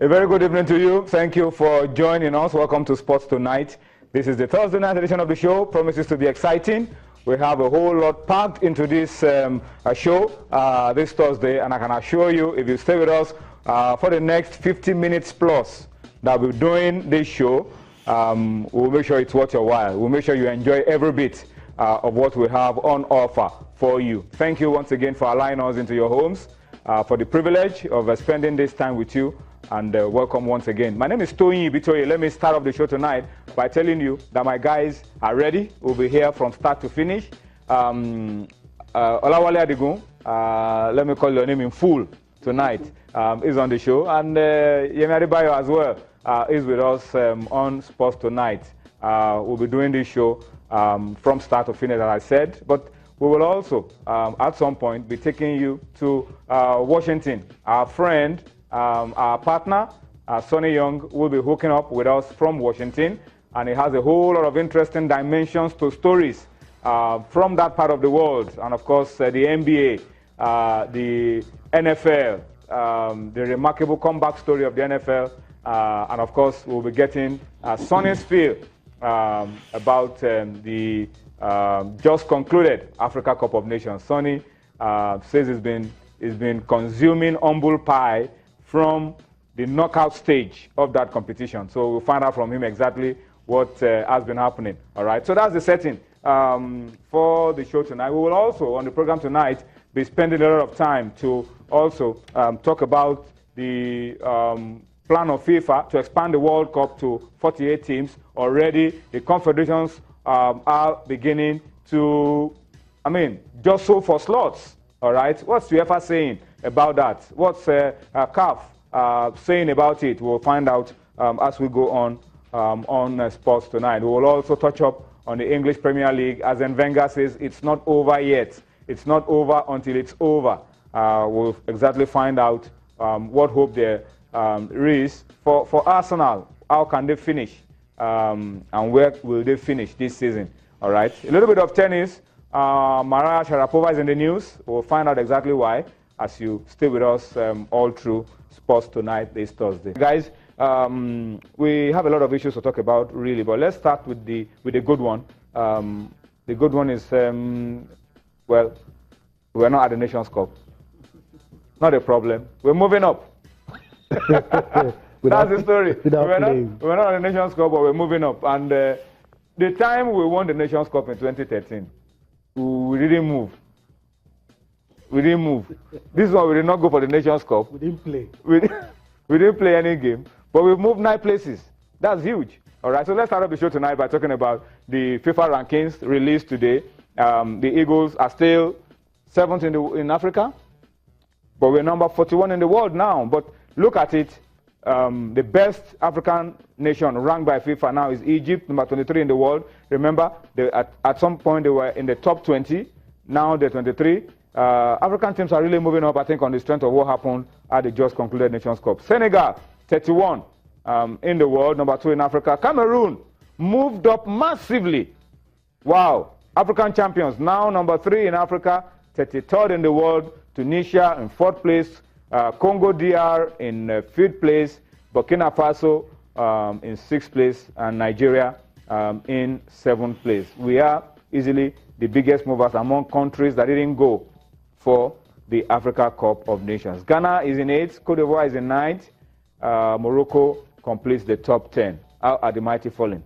A very good evening to you. Thank you for joining us. Welcome to Sports Tonight. This is the Thursday night edition of the show. Promises to be exciting. We have a whole lot packed into this show this Thursday, and I can assure you, if you stay with us for the next 50 minutes plus that we're doing this show, we'll make sure it's worth your while. We'll make sure you enjoy every bit of what we have on offer for you. Thank you once again for allowing us into your homes, for the privilege of spending this time with you, and welcome once again. My name is Tony Bitoye. Let me start off the show tonight by telling you that my guys are ready. We'll be here from start to finish. Olawale Adigun, let me call your name in full tonight, is on the show, and Yemi Adebayo as well is with us on Sports Tonight. We'll be doing this show from start to finish, as I said, but we will also, at some point, be taking you to Washington. Our friend, our partner, Sonny Young, will be hooking up with us from Washington, and he has a whole lot of interesting dimensions to stories from that part of the world, and of course, the NBA, the NFL, the remarkable comeback story of the NFL, and of course, we'll be getting Sonny's feel about the just concluded Africa Cup of Nations. Sonny says he's been consuming humble pie from the knockout stage of that competition. So we'll find out from him exactly what has been happening. All right, so that's the setting for the show tonight. We will also, on the program tonight, be spending a lot of time to also talk about the plan of FIFA to expand the World Cup to 48 teams. Already, the confederations are beginning to, just so for slots. All right, what's UEFA saying about that? What's CAF saying about it? We'll find out as we go on Sports Tonight. We will also touch up on the English Premier League. As Wenger says, it's not over yet. It's not over until it's over. We'll exactly find out what hope there is for Arsenal. How can they finish? And where will they finish this season? All right. A little bit of tennis. Maria Sharapova is in the news. We'll find out exactly why as you stay with us all through Sports Tonight this Thursday. Guys, we have a lot of issues to talk about, really, but let's start with the good one. The good one is, well, we're not at the Nations Cup. Not a problem. We're moving up. That's the story. We're not at the Nations Cup, but we're moving up. And the time we won the Nations Cup in 2013, we didn't move. We didn't move. This one, we did not go for the Nations Cup. We didn't play. We didn't play any game, but we moved 9 places. That's huge. All right, so let's start off the show tonight by talking about the FIFA rankings released today. The Eagles are still 7th in Africa, but we're number 41 in the world now. But look at it. The best African nation ranked by FIFA now is Egypt, number 23 in the world. Remember, at some point they were in the top 20. Now they're 23. African teams are really moving up, I think, on the strength of what happened at the just concluded Nations Cup. Senegal, 31 in the world, number 2 in Africa. Cameroon moved up massively. Wow. African champions, now number 3 in Africa, 33rd in the world. Tunisia in 4th place. Congo DR in 5th place, Burkina Faso in 6th place, and Nigeria in 7th place. We are easily the biggest movers among countries that didn't go for the Africa Cup of Nations. Ghana is in 8th, Cote d'Ivoire is in 9th, Morocco completes the top 10. How are the mighty falling?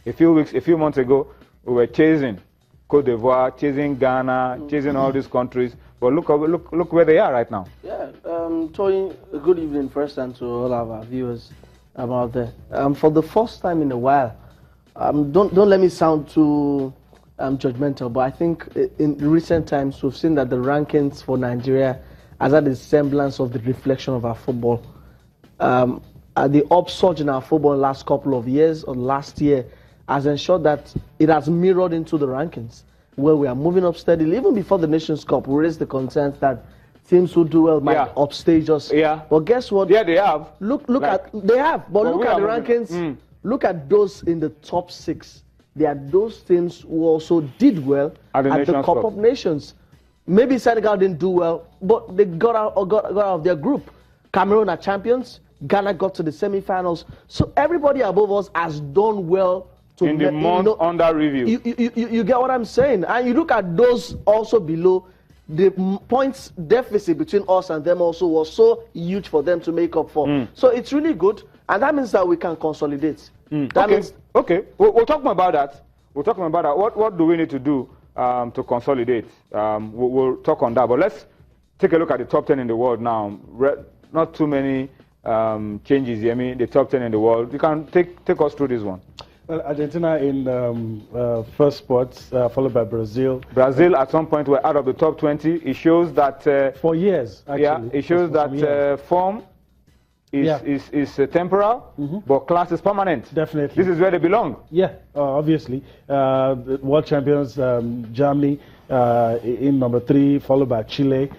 A few months ago, we were chasing Cote d'Ivoire, chasing Ghana, chasing all these countries. But look where they are right now. Yeah, Tony, good evening first, and to all of our viewers out there. For the first time in a while, don't let me sound too judgmental, but I think in recent times we've seen that the rankings for Nigeria has had a semblance of the reflection of our football. The upsurge in our football in the last couple of years or last year has ensured that it has mirrored into the rankings, where we are moving up steadily. Even before the Nations Cup, we raised the concerns that teams who do well might upstage us. Yeah. But guess what? Yeah, they have. Look at the rankings. Look at those in the top 6. There are those teams who also did well at the Cup of Nations. Maybe Senegal didn't do well, but they got out of their group. Cameroon are champions. Ghana got to the semi-finals. So everybody above us has done well. In the month under review. You get what I'm saying? And you look at those also below, the points deficit between us and them also was so huge for them to make up for. So it's really good, and that means that we can consolidate. That means we'll talk more about that. We'll talk more about that. What do we need to do to consolidate? We'll talk on that. But let's take a look at the top 10 in the world now. Not too many changes here. I mean, the top 10 in the world. You can take us through this one. Well, Argentina in first spot, followed by Brazil. Brazil at some point were out of the top 20. It shows that for years, actually. Yeah, it shows that form is temporal, but class is permanent. Definitely. This is where they belong. Yeah, obviously. World champions Germany in number 3, followed by Chile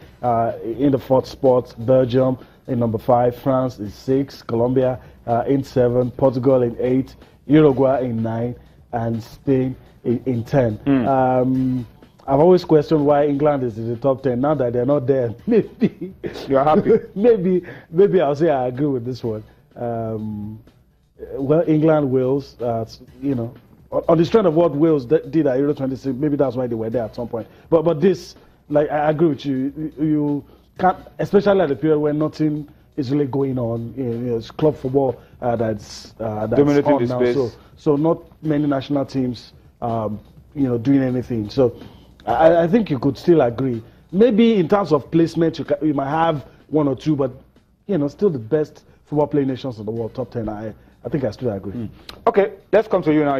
in the 4th spot, Belgium in number 5, France in 6, Colombia in 7, Portugal in 8, Uruguay in 9, and Spain in 10. I've always questioned why England is in the top 10. Now that they're not there, maybe you're happy. maybe I'll say I agree with this one. Well, England, Wales, you know, on the strength of what Wales did at Euro 26, maybe that's why they were there at some point. But this, like, I agree with you. You can't, especially at the period when nothing is really going on. You know, it's club football that's dominating the space. So not many national teams, you know, doing anything. So I think you could still agree. Maybe in terms of placement, you might have 1 or 2, but you know, still the best football playing nations in the world, top 10. I think I still agree. Okay, let's come to you now,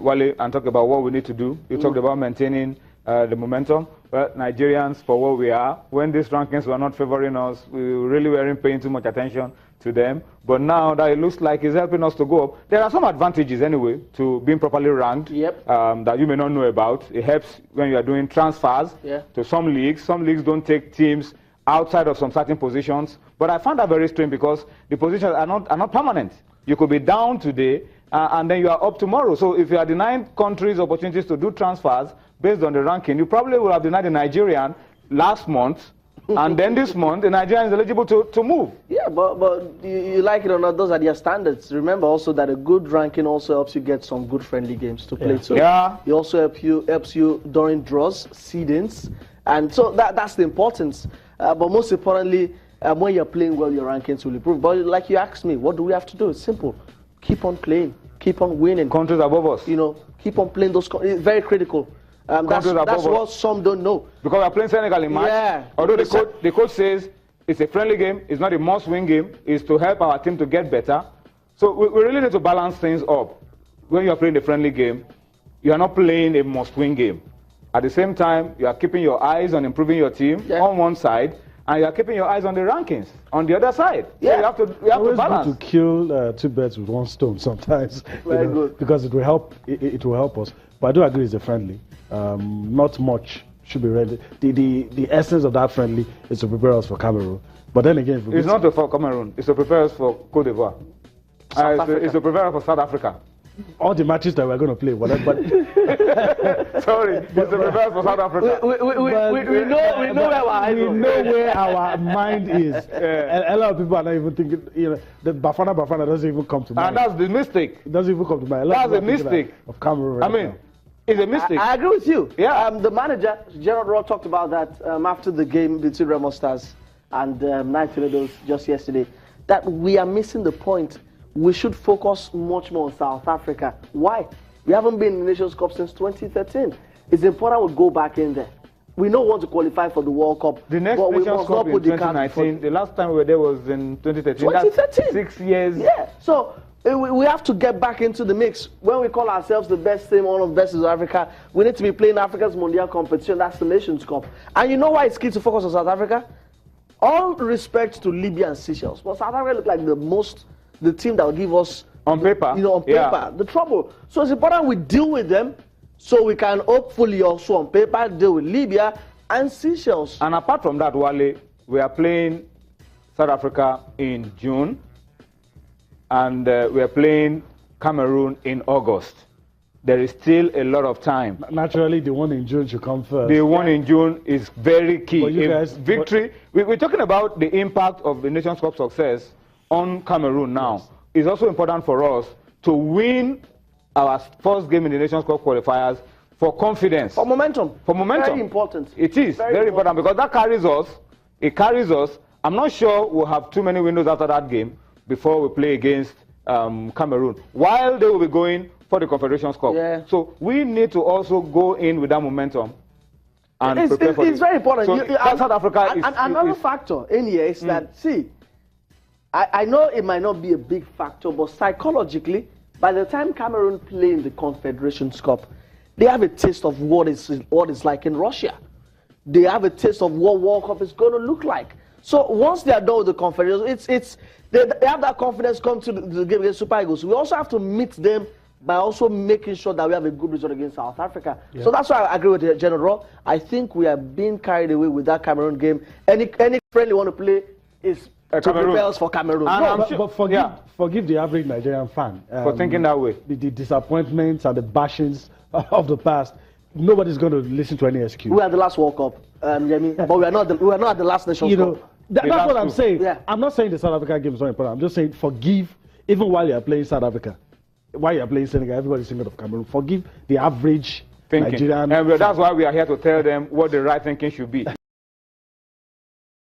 Wale, and talk about what we need to do. You talked about maintaining the momentum. Well, Nigerians, for what we are, when these rankings were not favoring us, we really weren't paying too much attention to them. But now that it looks like it's helping us to go up, there are some advantages anyway to being properly ranked that you may not know about. It helps when you are doing transfers to some leagues. Some leagues don't take teams outside of some certain positions. But I found that very strange because the positions are not permanent. You could be down today and then you are up tomorrow. So if you are denying countries opportunities to do transfers based on the ranking, you probably would have denied the Nigerian last month. And then this month, the Nigerian is eligible to move. Yeah, but you like it or not, those are their standards. Remember also that a good ranking also helps you get some good friendly games to play. So it also helps you during draws, seedings, and so that's the importance. But most importantly, when you're playing well, your rankings will improve. But like you asked me, what do we have to do? It's simple. Keep on playing. Keep on winning. Countries above us. You know, keep on playing those. It's very critical. That's what some don't know. Because we're playing Senegal in March. Yeah. Although the coach says it's a friendly game, it's not a must-win game, it's to help our team to get better. So we really need to balance things up. When you're playing the friendly game, you are not playing a must-win game. At the same time, you are keeping your eyes on improving your team on one side, and you are keeping your eyes on the rankings on the other side. So you have to balance. Good to kill 2 birds with 1 stone sometimes. Very good. Because it will help. It will help us. But I do agree it's a friendly. Not much should be ready. The essence of that friendly is to prepare us for Cameroon. But then again, it's not for Cameroon. It's to prepare us for Cote d'Ivoire. It's to prepare us for South Africa. All the matches that we're going to play, whatever. Sorry, it's to prepare us for South Africa. We know where our mind is. And a lot of people are not even thinking. You know, that Bafana doesn't even come to mind. And that's the mistake. It doesn't even come to mind. That's a mistake of Cameroon. I mean. It's a mistake. I agree with you. Yeah. The manager, Gerald Rowe, talked about that after the game between Remo Stars and Knight Tornadoes just yesterday, that we are missing the point. We should focus much more on South Africa. Why? We haven't been in the Nations Cup since 2013. It's important we go back in there. We don't want to qualify for the World Cup. The next Nations Cup in 2019, the last time we were there was in 2013. 2013. That's 6 years. Yeah. So we have to get back into the mix. When we call ourselves the best team, one of the best in Africa, we need to be playing Africa's Mondial competition. That's the Nations Cup. And you know why it's key to focus on South Africa? All respect to Libya and Seychelles, but South Africa look like the team that will give us on paper. You know, on paper, the trouble. So it's important we deal with them, so we can hopefully also on paper deal with Libya and Seychelles. And apart from that, Wale, we are playing South Africa in June. And we are playing Cameroon in August. There is still a lot of time. Naturally, the one in June should come first. The one in June is very key. You guys, victory. We're talking about the impact of the Nations Cup success on Cameroon now, it's also important for us to win our first game in the Nations Cup qualifiers for confidence. For momentum. For momentum. Very important. It is very important because that carries us. It carries us. I'm not sure we'll have too many windows after that game before we play against Cameroon, while they will be going for the Confederations Cup. Yeah. So we need to also go in with that momentum and prepare for it. It's very important. So South Africa is... Another factor in here is that, see, I know it might not be a big factor, but psychologically, by the time Cameroon play in the Confederations Cup, they have a taste of what it's like in Russia. They have a taste of what World Cup is going to look like. So once they are done with the Confederations, they have that confidence come to the game against Super Eagles. We also have to meet them by also making sure that we have a good result against South Africa. Yeah. So that's why I agree with General. I think we are being carried away with that Cameroon game. Any friendly want to play is to prepare us for Cameroon. But forgive the average Nigerian fan for thinking that way. The disappointments and the bashings of the past. Nobody's going to listen to any excuse. We are the last World Cup, Yemi, but we are not at the last Nations Cup. That's what I'm saying. Yeah. I'm not saying the South Africa game is not important. I'm just saying forgive, even while you are playing South Africa. While you are playing Senegal, everybody's thinking of Cameroon. Forgive the average thinking. Nigerian. And that's why we are here to tell them what the right thinking should be.